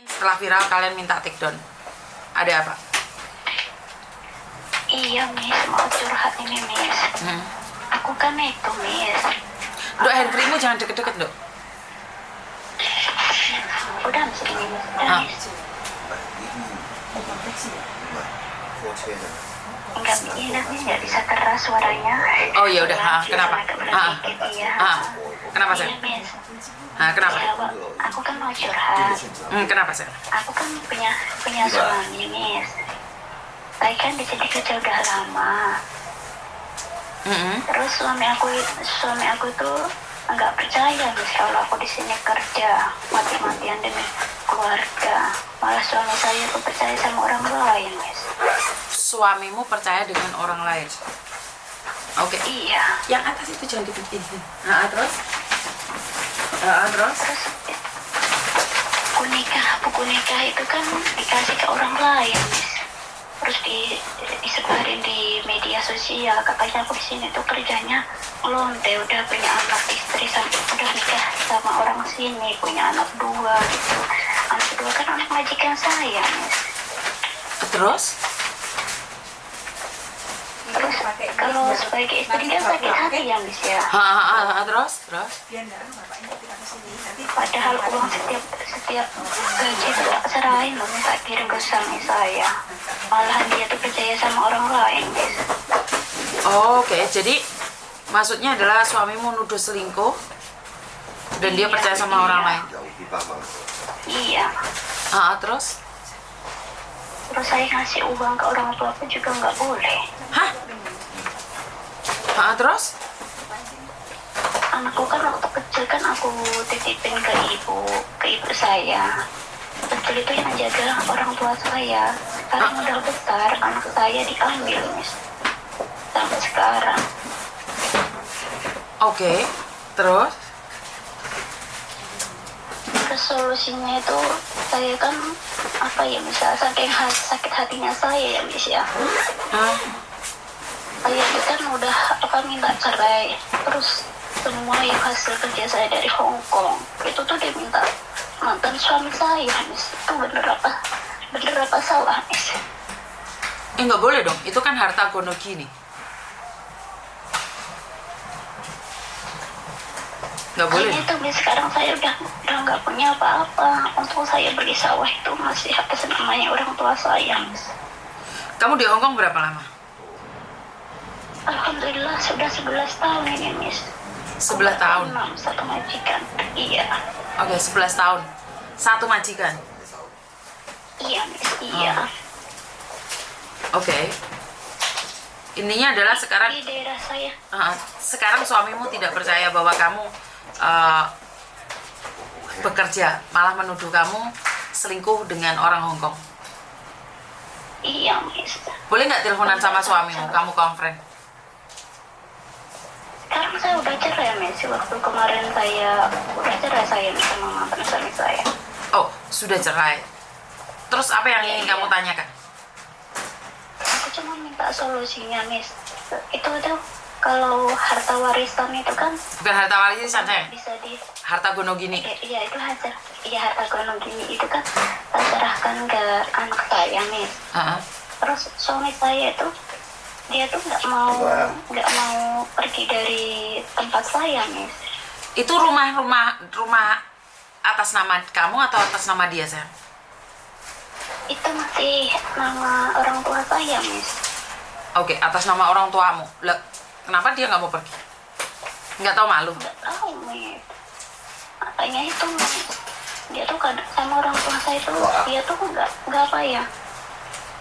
Setelah viral kalian minta take down. Ada apa? Iya Miss, mau curhat ini Miss. Aku kan itu Miss. Dok, hand creammu jangan deket-deket dok. Udah Miss ini Miss. Udah Ah. Miss. Enggak enak Miss, nggak bisa keras suaranya. Oh ya udah, Ya, kenapa? agak berat dikit, iya. Kenapa sih? Iya Miss. Kenapa? Ya, aku kan mau curhat. Kenapa sih? Aku kan punya suami Miss. Saya kan di sini kerja udah lama. Terus suami aku tuh nggak percaya Miss kalau aku di sini kerja mati-matian demi keluarga. Malah suami saya tuh percaya sama orang lain Miss. Suamimu percaya dengan orang lain. Oke. Iya. Yang atas itu jangan dipikir. Terus? Terus? Terus buku nikah itu kan dikasih ke orang lain Miss. Terus disebarin di media sosial, katanya aku di sini tuh kerjanya lonte, udah punya anak istri sampai udah nikah sama orang sini, punya anak 2 gitu. Anak 2 kan anak majikan saya Miss. Terus? Terus kalau sebagai istri kan sakit hati ya Miss ya. Terus? Padahal uang setiap gaji tuh serahin loh, minta kirim ke suami saya. Malahan dia tuh percaya sama orang lain Miss. Oke, jadi maksudnya adalah suamimu nuduh selingkuh dan dia percaya sama orang lain. Iya. Terus? Terus saya ngasih uang ke orang tua pun juga nggak boleh. Terus? Anakku kan waktu kecil kan aku titipin ke ibu saya. Betul itu yang jaga orang tua saya. Sekarang udah besar, anak saya diambil Miss. Sampai sekarang. Oke, terus? Terus solusinya itu saya kan apa ya misal saking sakit hatinya saya ya Miss ya. Saya itu kan udah minta cerai. Terus semua yang hasil kerja saya dari Hong Kong itu tuh diminta mantan suami saya Miss. Itu bener apa salah Miss? Nggak boleh dong, itu kan harta gono gini. Nggak boleh. Ini tuh Miss, sekarang saya udah nggak punya apa-apa. Untuk saya beli sawah itu masih atas namanya orang tua saya Miss. Kamu di Hongkong berapa lama? Alhamdulillah sudah 11 tahun ini Miss. 11 tahun. Satu majikan. Iya. Oke, 11 tahun. Satu majikan. Iya Miss, iya. Oke. Intinya adalah sekarang Di daerah saya. sekarang suamimu tidak percaya bahwa kamu bekerja, malah menuduh kamu selingkuh dengan orang Hongkong. Iya Miss. Boleh nggak teleponan sama suamimu, kamu konfren? Sekarang saya udah cerai Miss. Waktu kemarin saya udah cerai saya sama mantan suami saya. Oh, sudah cerai. Terus apa yang ingin kamu tanyakan? Aku cuma minta solusinya Miss. Itu tuh kalau harta warisan itu kan Bukan harta warisan saya, bisa harta gono gini. Iya itu harta gono gini itu kan saya serahkan ke anak saya Miss. Terus suami saya itu dia tuh nggak mau pergi dari tempat saya Miss. Itu rumah atas nama kamu atau atas nama dia, sayang? Itu masih nama orang tua saya Miss. Oke, atas nama orang tuamu. Lah, kenapa dia nggak mau pergi? Nggak tahu malu? Nggak tahu Miss. Katanya itu Miss, dia tuh kadang sama orang tua saya tuh dia tuh nggak apa ya,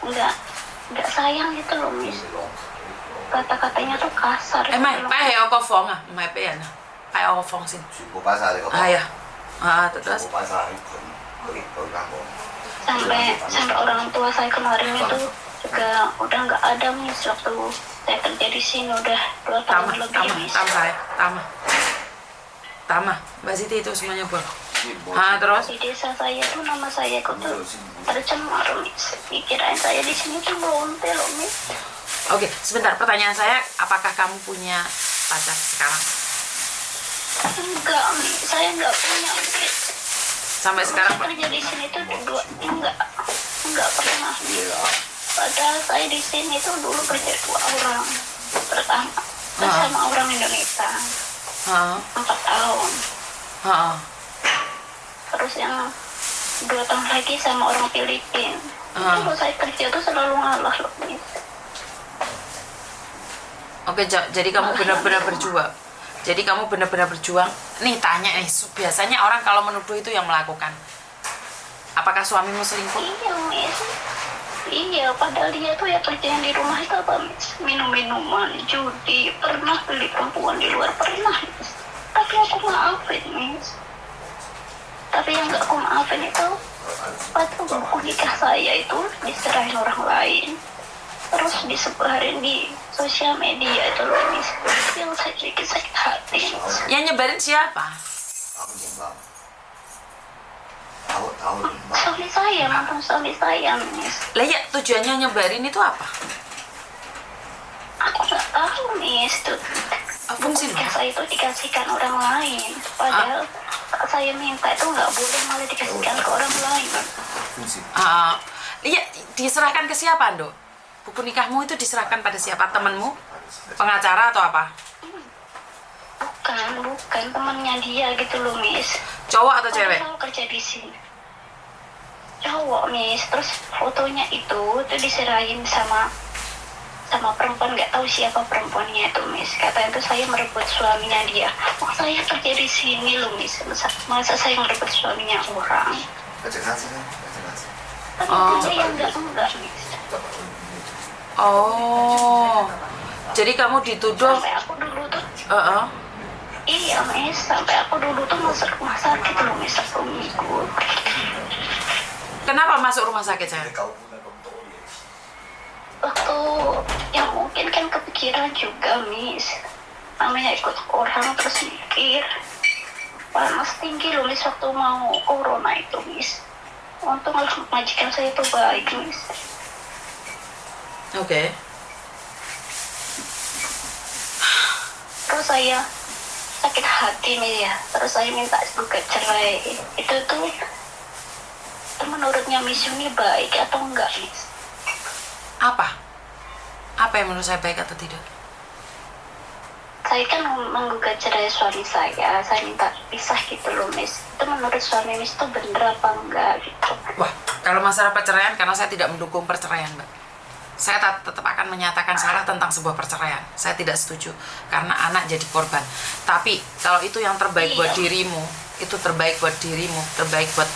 nggak sayang gitu loh Miss. Kata-katanya tuh kasar. Mai, pai hay ako phone à? Mai俾人啊？派我個 phone 先。全部擺晒你個房，係啊，全terus? 部擺晒喺佢間房。 sampai orang tua saya kemarin itu juga udah nggak ada Miss. Waktu saya kerja di sini udah 2 tahun lebih Miss. Tama. Mbak Siti itu semuanya buat. Terus? Di desa saya tuh nama saya tuh tercemar Miss. Dikirain saya di sini tuh lonte loh Miss. Oke, sebentar. Pertanyaan saya, apakah kamu punya pacar sekarang? Enggak Miss, saya nggak punya Miss. Sampai sekarang Saya kerja di sini tuh 2 saya di sini tuh dulu kerja 2 orang. Pertama sama orang Indonesia 4 tahun. Terus yang 2 tahun lagi sama orang Filipina. Kalau saya kerja tuh selalu ngalah loh, Miss. Oke, jadi kamu benar-benar berjuang. Jadi kamu benar-benar berjuang. Nih tanya nih, biasanya orang kalau menuduh itu yang melakukan. Apakah suamimu selingkuh? Iya, Miss. Iya, padahal dia tuh ya kerjaan di rumah itu apa, Miss? Minum-minuman, judi, pernah beli perempuan di luar, pernah, Miss. Tapi aku maafin, Miss. Tapi yang gak aku maafin itu, waktu buku nikah saya itu diserahin orang lain. Terus disebarin di sosial media itu loh, Miss. Yang saya sedikit sakit hati, Miss. Yang nyebarin siapa? Aku nyumbang. Tahu nyumbang. Suami saya, mantan suami saya, Miss. Lah ya, tujuannya nyebarin itu apa? Aku nggak tahu, Miss. Tuh, Fungsi nikah saya itu dikasihkan orang lain. Padahal saya minta itu nggak boleh, malah dikasihkan ke orang lain. Fungsi. Iya, diserahkan ke siapa, Nduk? Buku nikahmu itu diserahkan pada siapa? Temenmu? Pengacara atau apa? Bukan temannya dia gitu loh, Miss. Cowok atau cewek? Aku kerja di sini. Cowok, Miss. Terus fotonya itu diserahin sama perempuan, nggak tahu siapa perempuannya itu, Miss. Katanya itu saya merebut suaminya dia. Oh, saya kerja di sini loh, Miss. Masa saya merebut suaminya orang? Kerja nasi kan? Kerja nasi. Tapi saya enggak, Miss. Oh, jadi kamu dituduh? Sampai aku dulu tuh, iya, Miss. Sampai aku dulu tuh masuk rumah sakit loh, Miss, 1 minggu. Kenapa masuk rumah sakit, saya? Waktu yang mungkin kan kepikiran juga, Miss. Namanya ikut orang terus mikir. Panas tinggi loh, Miss, waktu mau corona itu, Miss. Untung majikan saya itu baik, Miss. Oke. Terus saya sakit hati nih ya. Terus saya minta gugat cerai. Itu tuh menurutnya Miss Yuni baik atau enggak, Miss? Apa? Apa yang menurut saya baik atau tidak? Saya kan menggugat cerai suami saya minta pisah gitu loh, Miss. Itu menurut suami Miss itu bener apa enggak gitu? Wah, kalau masalah perceraian, karena saya tidak mendukung perceraian, Mbak. Saya tetap akan menyatakan salah tentang sebuah perceraian. Saya tidak setuju, karena anak jadi korban. Tapi, kalau itu yang terbaik buat dirimu, itu terbaik buat dirimu, terbaik buat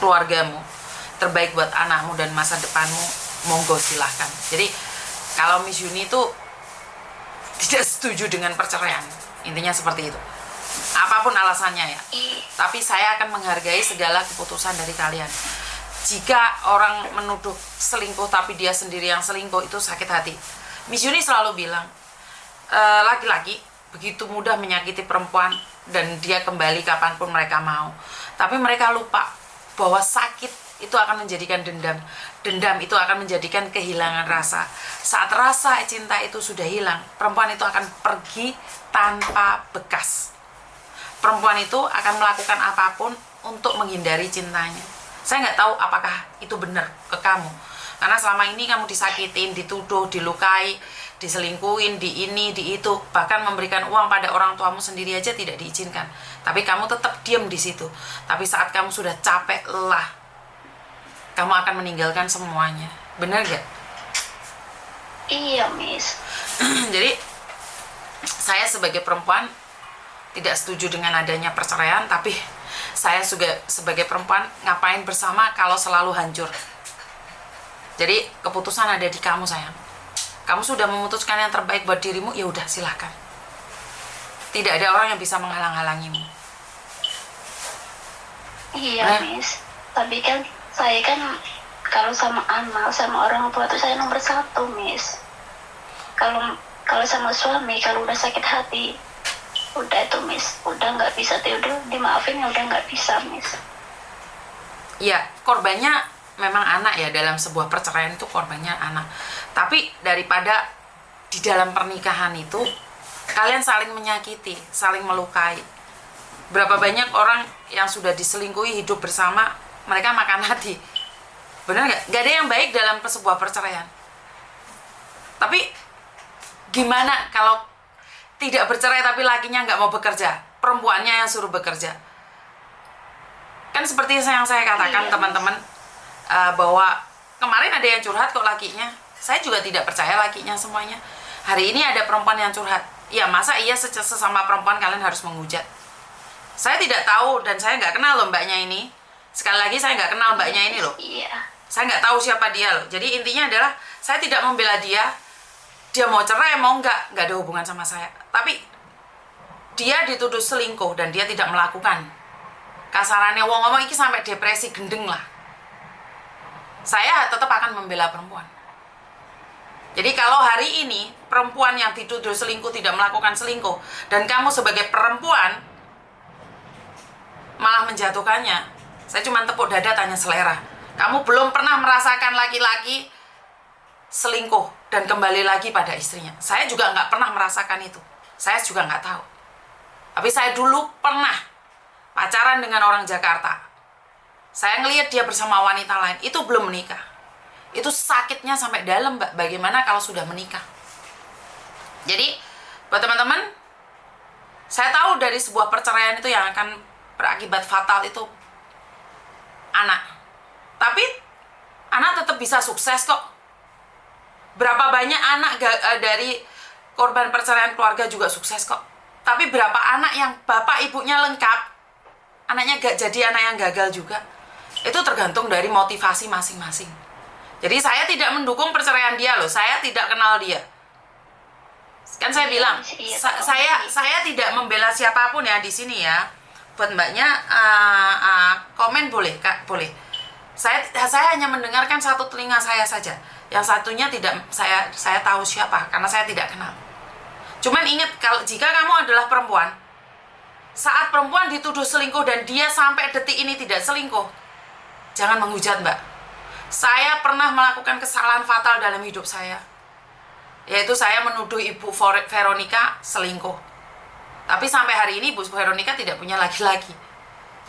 keluargamu, terbaik buat anakmu dan masa depanmu, monggo silahkan. Jadi, kalau Miss Yuni itu tidak setuju dengan perceraian, intinya seperti itu. Apapun alasannya ya. Tapi saya akan menghargai segala keputusan dari kalian. Jika orang menuduh selingkuh tapi dia sendiri yang selingkuh, itu sakit hati. Miss Yuni selalu bilang, laki-laki begitu mudah menyakiti perempuan dan dia kembali kapanpun mereka mau. Tapi mereka lupa bahwa sakit itu akan menjadikan dendam. Dendam itu akan menjadikan kehilangan rasa. Saat rasa cinta itu sudah hilang, perempuan itu akan pergi tanpa bekas. Perempuan itu akan melakukan apapun untuk menghindari cintanya. Saya nggak tahu apakah itu benar ke kamu. Karena selama ini kamu disakitin, dituduh, dilukai, diselingkuhin, di ini, di itu. Bahkan memberikan uang pada orang tuamu sendiri aja tidak diizinkan. Tapi kamu tetap diam di situ. Tapi saat kamu sudah capek, lelah, kamu akan meninggalkan semuanya. Benar gak? Iya, Miss. Jadi, saya sebagai perempuan tidak setuju dengan adanya perceraian, tapi saya juga sebagai perempuan ngapain bersama kalau selalu hancur. Jadi keputusan ada di kamu, sayang. Kamu sudah memutuskan yang terbaik buat dirimu, ya udah silahkan. Tidak ada orang yang bisa menghalang-halangimu. Iya, Miss. Tapi kan saya kan kalau sama anak, sama orang tua tuh saya nomor 1, Miss. Kalau sama suami, kalau udah sakit hati, udah tuh, Miss, udah nggak bisa tuh, udah dimaafin ya udah nggak bisa, Miss. Ya, korbannya memang anak ya, dalam sebuah perceraian itu korbannya anak. Tapi daripada di dalam pernikahan itu kalian saling menyakiti, saling melukai. Berapa banyak orang yang sudah diselingkuhi hidup bersama, mereka makan hati. Benar nggak? Nggak ada yang baik dalam sebuah perceraian. Tapi gimana kalau tidak bercerai tapi lakinya nggak mau bekerja, perempuannya yang suruh bekerja? Kan seperti yang saya katakan teman-teman, bahwa kemarin ada yang curhat kok lakinya. Saya juga tidak percaya lakinya semuanya. Hari ini ada perempuan yang curhat. Ya masa iya sesama perempuan kalian harus menghujat? Saya tidak tahu dan saya nggak kenal loh mbaknya ini. Sekali lagi saya nggak kenal mbaknya ini loh. Iya. Saya nggak tahu siapa dia loh. Jadi intinya adalah saya tidak membela dia. Dia mau cerai mau nggak ada hubungan sama saya. Tapi dia dituduh selingkuh dan dia tidak melakukan. Kasarannya wong ngomong ini sampai depresi gendeng lah. Saya tetap akan membela perempuan. Jadi kalau hari ini perempuan yang dituduh selingkuh tidak melakukan selingkuh dan kamu sebagai perempuan malah menjatuhkannya, saya cuma tepuk dada tanya selera. Kamu belum pernah merasakan laki-laki selingkuh dan kembali lagi pada istrinya. Saya juga nggak pernah merasakan itu. Saya juga nggak tahu. Tapi saya dulu pernah pacaran dengan orang Jakarta. Saya ngelihat dia bersama wanita lain, itu belum menikah. Itu sakitnya sampai dalam, Mbak. Bagaimana kalau sudah menikah? Jadi, buat teman-teman, saya tahu dari sebuah perceraian itu yang akan berakibat fatal itu anak. Tapi, anak tetap bisa sukses kok. Berapa banyak anak dari korban perceraian keluarga juga sukses kok. Tapi berapa anak yang bapak ibunya lengkap, anaknya gak jadi anak yang gagal juga. Itu tergantung dari motivasi masing-masing. Jadi saya tidak mendukung perceraian dia loh. Saya tidak kenal dia. Kan saya bilang, saya tidak membela siapapun ya di sini ya. Buat mbaknya komen boleh, Kak, boleh. Saya hanya mendengarkan satu telinga saya saja. Yang satunya tidak saya tahu siapa karena saya tidak kenal. Cuman ingat, kalau jika kamu adalah perempuan, saat perempuan dituduh selingkuh dan dia sampai detik ini tidak selingkuh, jangan menghujat, Mbak. Saya pernah melakukan kesalahan fatal dalam hidup saya, yaitu saya menuduh Ibu Veronica selingkuh. Tapi sampai hari ini Ibu Veronica tidak punya laki-laki.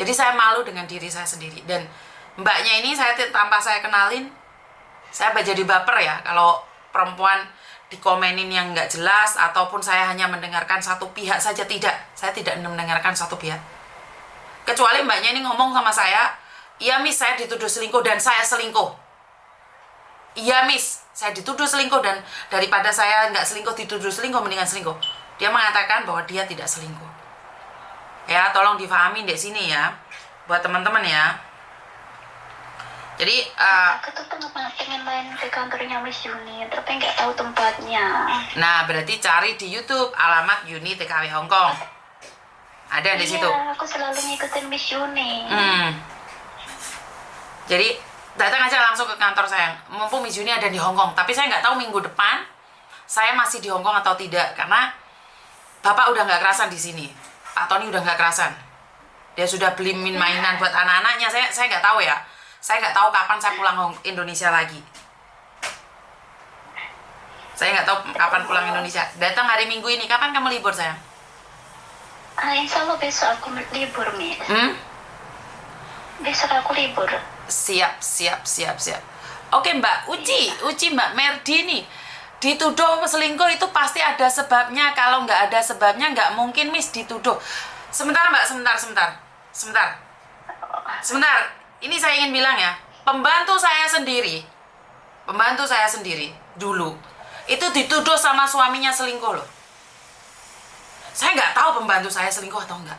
Jadi saya malu dengan diri saya sendiri. Dan mbaknya ini tanpa saya kenalin, saya jadi baper ya kalau perempuan dikomenin yang nggak jelas, ataupun saya hanya mendengarkan satu pihak saja. Tidak, saya tidak mendengarkan satu pihak. Kecuali mbaknya ini ngomong sama saya, iya Miss, saya dituduh selingkuh dan saya selingkuh. Iya Miss, saya dituduh selingkuh dan daripada saya nggak selingkuh dituduh selingkuh, mendingan selingkuh. Dia mengatakan bahwa dia tidak selingkuh. Ya, tolong difahami di sini ya, buat teman-teman ya. Jadi, aku tuh pengen main ke kantornya Miss Yuni, tapi nggak tahu tempatnya. Nah, berarti cari di YouTube alamat Yuni TKW Hongkong. Ada di situ. Iya, aku selalu ngikutin Miss Yuni. Jadi datang aja langsung ke kantor saya. Mumpung Miss Yuni ada di Hongkong. Tapi saya nggak tahu minggu depan saya masih di Hongkong atau tidak, karena Bapak udah nggak kerasan di sini. Pak Tony udah nggak kerasan. Dia sudah beli mainan buat anak-anaknya. Saya nggak tahu ya. Saya nggak tahu kapan saya pulang Indonesia lagi. Saya nggak tahu kapan pulang Indonesia. Datang hari Minggu ini. Kapan kamu libur, sayang? Insya Allah besok aku libur, Miss. Besok aku libur. Siap. Oke, Mbak Uci Mbak Merdi nih. Dituduh selingkuh itu pasti ada sebabnya. Kalau nggak ada sebabnya, nggak mungkin Miss dituduh. Sebentar, Mbak, sebentar. Ini saya ingin bilang ya, pembantu saya sendiri dulu itu dituduh sama suaminya selingkuh loh. Saya nggak tahu pembantu saya selingkuh atau enggak,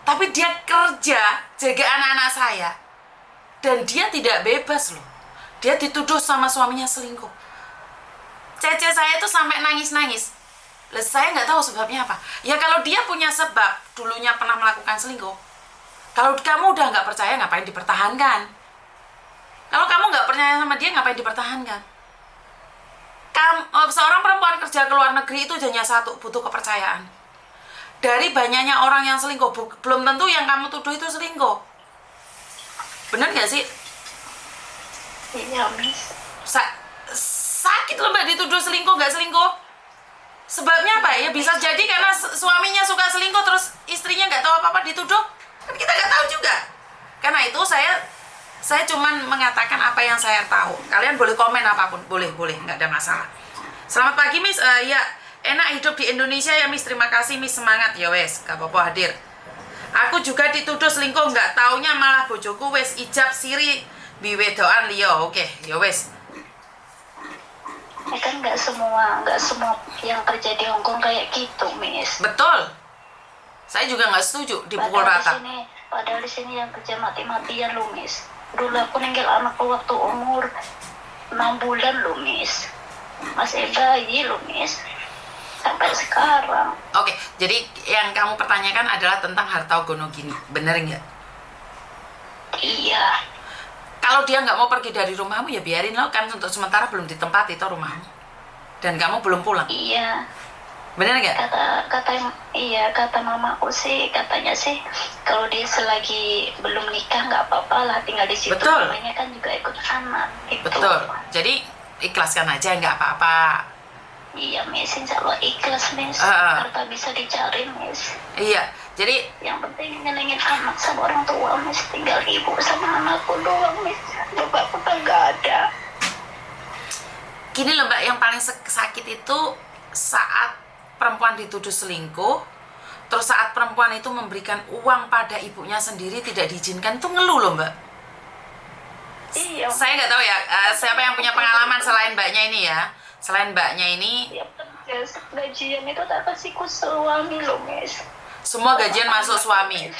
tapi dia kerja jaga anak-anak saya dan dia tidak bebas loh. Dia dituduh sama suaminya selingkuh. Cece saya itu sampai nangis-nangis. Lah, saya nggak tahu sebabnya apa. Ya kalau dia punya sebab, dulunya pernah melakukan selingkuh. Kalau kamu udah nggak percaya, ngapain dipertahankan? Kalau kamu nggak percaya sama dia, ngapain dipertahankan? Seorang perempuan kerja ke luar negeri itu hanya satu, butuh kepercayaan. Dari banyaknya orang yang selingkuh, belum tentu yang kamu tuduh itu selingkuh. Bener nggak sih? Iya, Miss. Sakit loh Mbak dituduh selingkuh, nggak selingkuh. Sebabnya apa ya? Bisa jadi karena suaminya suka selingkuh, terus istrinya nggak tahu apa-apa dituduh. Kan kita nggak tahu juga. Karena itu saya cuman mengatakan apa yang saya tahu. Kalian boleh komen apapun, boleh, nggak ada masalah. Selamat pagi Miss. Ya, enak hidup di Indonesia ya Miss. Terima kasih Miss, semangat ya wes. Gak apa-apa hadir. Aku juga dituduh selingkuh, nggak taunya malah bojoku wes ijab siri biwedoan liya. Oke, ya wes. Ya kan nggak semua yang kerja di Hongkong kayak gitu, Miss. Betul. Saya juga nggak setuju dipukul rata. Padahal di sini yang kerja mati-matian loh, Miss. Dulu aku ninggal anakku waktu umur 6 bulan loh, Miss. Masih bayi loh, Miss. Sampai sekarang. Oke, jadi yang kamu pertanyakan adalah tentang harta gono gini, bener nggak? Iya. Kalau dia nggak mau pergi dari rumahmu ya biarin lo, kan untuk sementara belum ditempati itu rumahmu, dan kamu belum pulang. Iya. Bener nggak? Kata mamaku sih, katanya sih kalau dia selagi belum nikah nggak apa-apa lah tinggal di situ. Betul. Namanya kan juga ikut anak. Gitu. Betul. Jadi ikhlaskan aja, nggak apa-apa. Iya, Miss, insya Allah ikhlas, Miss. Harta bisa dicari, Miss. Iya, jadi yang penting nyenengin anak sama orang tua, Miss. Tinggal ibu sama anakku doang, Miss. Bapakku kan nggak ada. gini loh Mbak, yang paling sakit itu saat perempuan dituduh selingkuh, terus saat perempuan itu memberikan uang pada ibunya sendiri tidak diizinkan, itu ngeluh loh Mbak. Iya. Saya nggak tahu ya, siapa yang punya pengalaman selain Mbaknya ini ya. Selain Mbaknya ini, ya, gajian itu tak kasih ku suami loh, Miss. semua gajian masuk suami.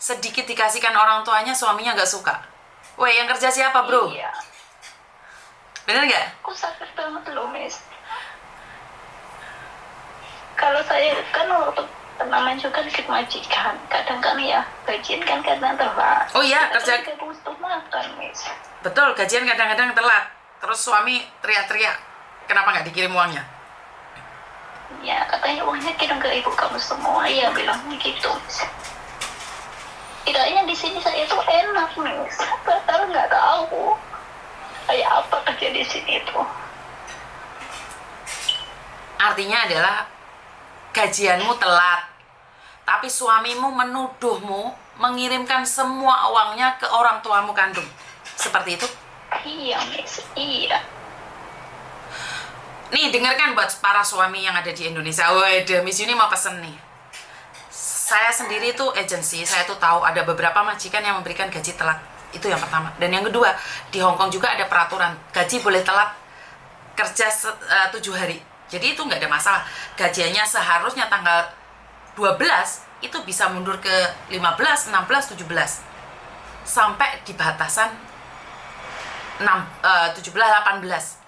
Sedikit dikasihkan orang tuanya, suaminya nggak suka. Weh, yang kerja siapa bro? Iya. Bener nggak? Aku sakit banget loh, Miss. Kalau saya kan waktu pertama juga ikut majikan, kadang kan ya gajian kan kadang telat. Oh iya, kerja. Kita butuh makan, Miss. Betul, gajian kadang-kadang telat. Terus suami teriak-teriak, kenapa nggak dikirim uangnya? Ya, katanya uangnya kirim ke ibu kamu semua. Iya, bilangnya gitu, Miss. Tidaknya di sini saya tuh enak, Miss. Padahal nggak tahu kayak apa kerja di sini tuh. Artinya adalah gajianmu telat, tapi suamimu menuduhmu mengirimkan semua uangnya ke orang tuamu kandung. Seperti itu? Iya, Miss. Iya. Nih, dengarkan buat para suami yang ada di Indonesia. Waduh, Miss Yuni mau pesen nih. Saya sendiri tuh agensi, saya tuh tahu ada beberapa majikan yang memberikan gaji telat. Itu yang pertama. Dan yang kedua, di Hong Kong juga ada peraturan gaji boleh telat kerja 7 hari. Jadi itu nggak ada masalah. Gajiannya seharusnya tanggal 12 itu bisa mundur ke 15, 16, 17. Sampai di batasan 17, 18.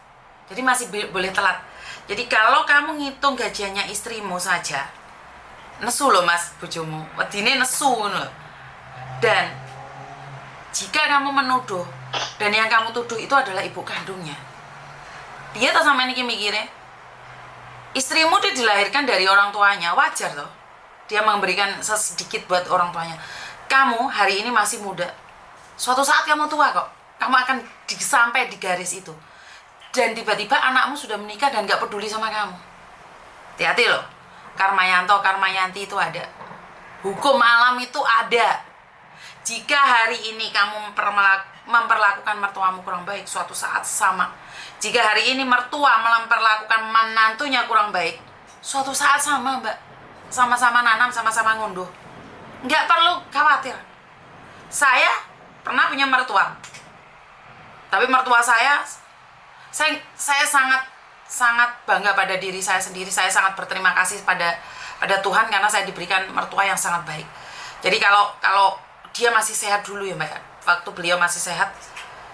Jadi masih boleh telat. Jadi kalau kamu ngitung gajiannya istrimu saja, nesu loh mas bojomu, wedine nesu loh. Dan jika kamu menuduh, dan yang kamu tuduh itu adalah ibu kandungnya, dia tuh sama ini mikirnya, istrimu dia dilahirkan dari orang tuanya, wajar loh dia memberikan sedikit buat orang tuanya. Kamu hari ini masih muda, suatu saat kamu tua kok, kamu akan sampai di garis itu. Dan tiba-tiba anakmu sudah menikah dan gak peduli sama kamu. Hati-hati loh. Karmayanto, Karmayanti itu ada. Hukum alam itu ada. Jika hari ini kamu memperlakukan mertuamu kurang baik, suatu saat sama. Jika hari ini mertua memperlakukan menantunya kurang baik, suatu saat sama mbak. Sama-sama nanam, sama-sama ngunduh. Nggak perlu khawatir. Saya pernah punya mertua. Tapi mertua saya sangat bangga pada diri saya sendiri. Saya sangat berterima kasih pada Tuhan karena saya diberikan mertua yang sangat baik. Jadi kalau dia masih sehat dulu ya mbak, waktu beliau masih sehat,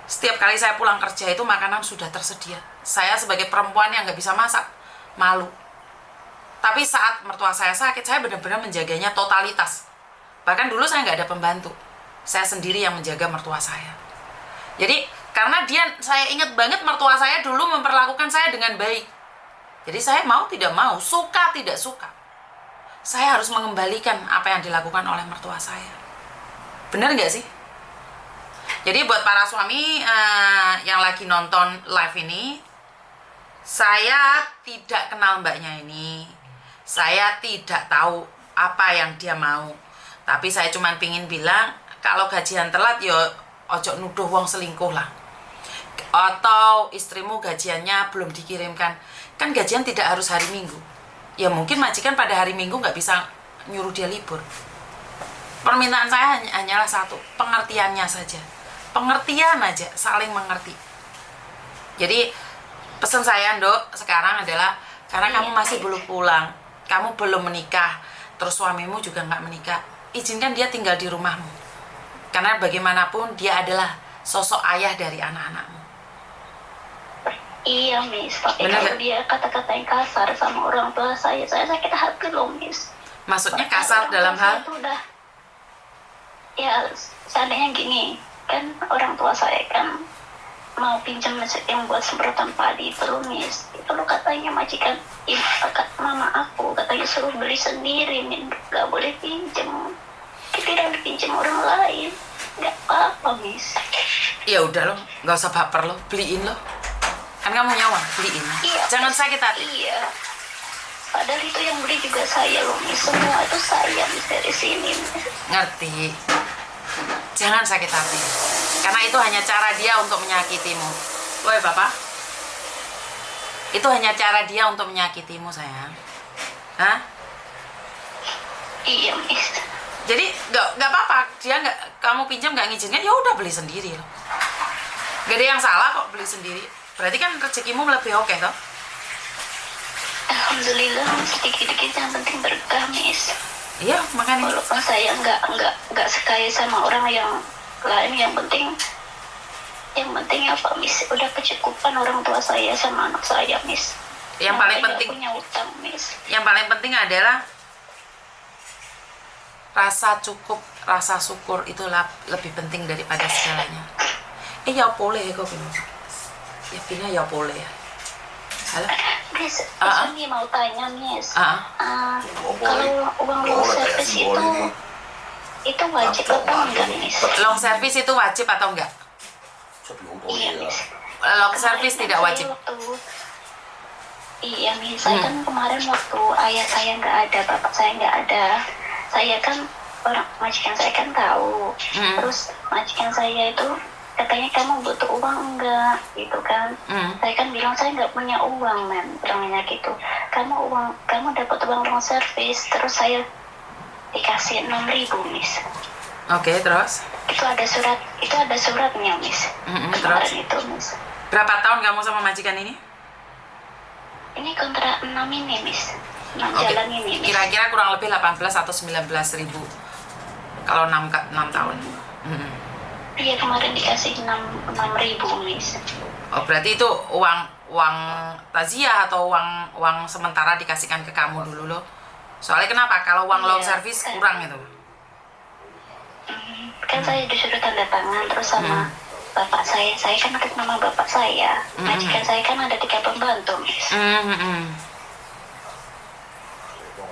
setiap kali saya pulang kerja itu makanan sudah tersedia. Saya sebagai perempuan yang nggak bisa masak, malu. Tapi saat mertua saya sakit, saya benar-benar menjaganya totalitas. Bahkan dulu saya nggak ada pembantu, saya sendiri yang menjaga mertua saya. Jadi karena saya ingat banget mertua saya dulu memperlakukan saya dengan baik. Jadi saya mau tidak mau, suka tidak suka, saya harus mengembalikan apa yang dilakukan oleh mertua saya. Benar nggak sih? Jadi buat para suami yang lagi nonton live ini, saya tidak kenal mbaknya ini. Saya tidak tahu apa yang dia mau. Tapi saya cuma pingin bilang, kalau gajian telat ya ojo nuduh wong selingkuh lah. Atau istrimu gajiannya belum dikirimkan. Kan gajian tidak harus hari Minggu. Ya mungkin majikan pada hari Minggu nggak bisa nyuruh dia libur. Permintaan saya hanyalah satu, pengertiannya saja. Pengertian aja, saling mengerti. Jadi pesan saya, Dok, sekarang adalah karena kamu masih belum pulang, kamu belum menikah, terus suamimu juga nggak menikah, izinkan dia tinggal di rumahmu. Karena bagaimanapun dia adalah sosok ayah dari anak-anakmu. Iya, Miss. Tapi Bener kalau gak? dia kata-katain kasar sama orang tua saya sakit hati loh, Miss. Maksudnya Bahkan kasar orang dalam tua hal? saya tuh udah, ya seandainya gini, kan orang tua saya kan mau pinjam yang buat semprotan padi itu loh, Miss. Itu lo katanya majikan, mama aku katanya suruh beli sendiri, Miss. Gak boleh pinjam. Tidak dipinjam orang lain. Gak apa-apa, Miss. Ya udah lo, nggak usah baper lo, beliin lo. Kan kamu nyawa, beliin. Iya. Jangan sakit hati. Iya. Padahal itu yang beli juga saya loh, Miss. Semua itu saya, Miss, dari sini, Miss. Ngerti. Jangan sakit hati. Karena itu hanya cara dia untuk menyakitimu. Woi Bapak. Itu hanya cara dia untuk menyakitimu, sayang. Hah? Iya, Miss. Jadi nggak apa-apa. Dia nggak, kamu pinjam nggak ngizinkan, ya udah beli sendiri loh. Gak ada yang salah kok beli sendiri. Berarti kan rezekimu lebih oke toh? Alhamdulillah, Miss, dikit-dikit yang penting berkah, Miss. Iya, makanya. Walaupun saya nggak sekaya sama orang yang lain, yang penting apa, Miss? Udah kecukupan orang tua saya sama anak saya, Miss. Yang paling Makanya penting, punya utang, Miss. yang paling penting adalah rasa cukup, rasa syukur itu lebih penting daripada segalanya. Ya boleh kok gini. Ya Pina ya boleh ya. Halo? Miss, ini mau tanya, Miss. Kalau uang loan service itu wajib atau enggak, Miss? Long service itu wajib atau enggak? Iya, Miss. Long service tidak wajib. Iya, Miss. Saya kan kemarin waktu ayah saya nggak ada, bapak saya nggak ada, saya kan orang majikan saya kan tahu. Terus majikan saya itu katanya, kamu butuh uang enggak, gitu kan. Saya kan bilang saya nggak punya uang, men, bilangnya gitu. Kamu dapat uang long service, terus saya dikasih 6.000, Miss. Oke, terus? Itu ada suratnya, Miss. Terus? Itu, Miss. Berapa tahun kamu sama majikan ini? Ini kontrak 6 ini, Miss. 6 Oke. jalan ini, Miss. Kira-kira kurang lebih 18 atau 19 ribu kalau 6 tahun. Iya, kemarin dikasih 6.000, Miss. Oh, berarti itu uang taziah atau uang sementara dikasihkan ke kamu dulu loh. Soalnya kenapa? Kalau uang long service kurang itu. Kan saya disuruh tanda tangan terus sama bapak saya kan atas nama bapak saya. Majikan saya kan ada 3 pembantu, Miss.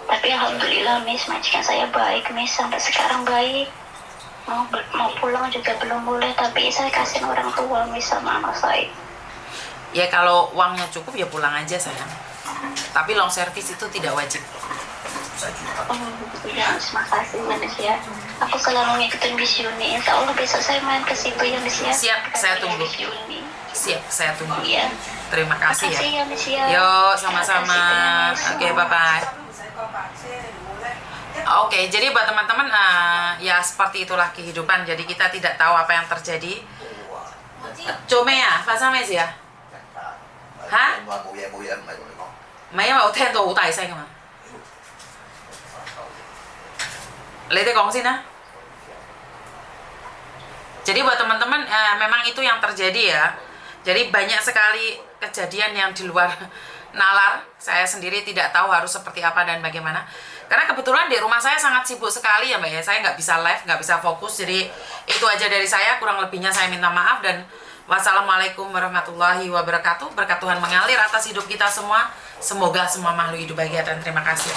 Tapi alhamdulillah, Miss, majikan saya baik, Miss, sampai sekarang baik. Mau pulang juga belum boleh, tapi saya kasihin orang tua, Miss, sama anak saya. Ya kalau uangnya cukup ya pulang aja sayang. Tapi long service itu tidak wajib. Iya, Miss, makasih, Miss, ya. Aku selalu ngikutin Miss Yuni. Insya Allah besok saya main ke situ ya, Miss, ya. Siap, saya tunggu. Miss Yuni. Siap, saya tunggu. Iya. Terima kasih ya. Makasih ya, Miss, ya. Yo, sama-sama. Makasih, Miss. Oke, bye-bye. Oke, jadi buat teman-teman, ya seperti itulah kehidupan. Jadi kita tidak tahu apa yang terjadi. Cuma ya, Fasa Mes ya. Hah? Mấy mà聽到好大聲啊嘛。你哋講先啦。Jadi buat teman-teman, memang itu yang terjadi ya. Jadi banyak sekali kejadian yang di luar nalar. Saya sendiri tidak tahu harus seperti apa dan bagaimana. Karena kebetulan di rumah saya sangat sibuk sekali ya Mbak ya. Saya nggak bisa live, nggak bisa fokus. Jadi itu aja dari saya. Kurang lebihnya saya minta maaf. Dan wassalamualaikum warahmatullahi wabarakatuh. Berkat Tuhan mengalir atas hidup kita semua. Semoga semua makhluk hidup bahagia dan terima kasih.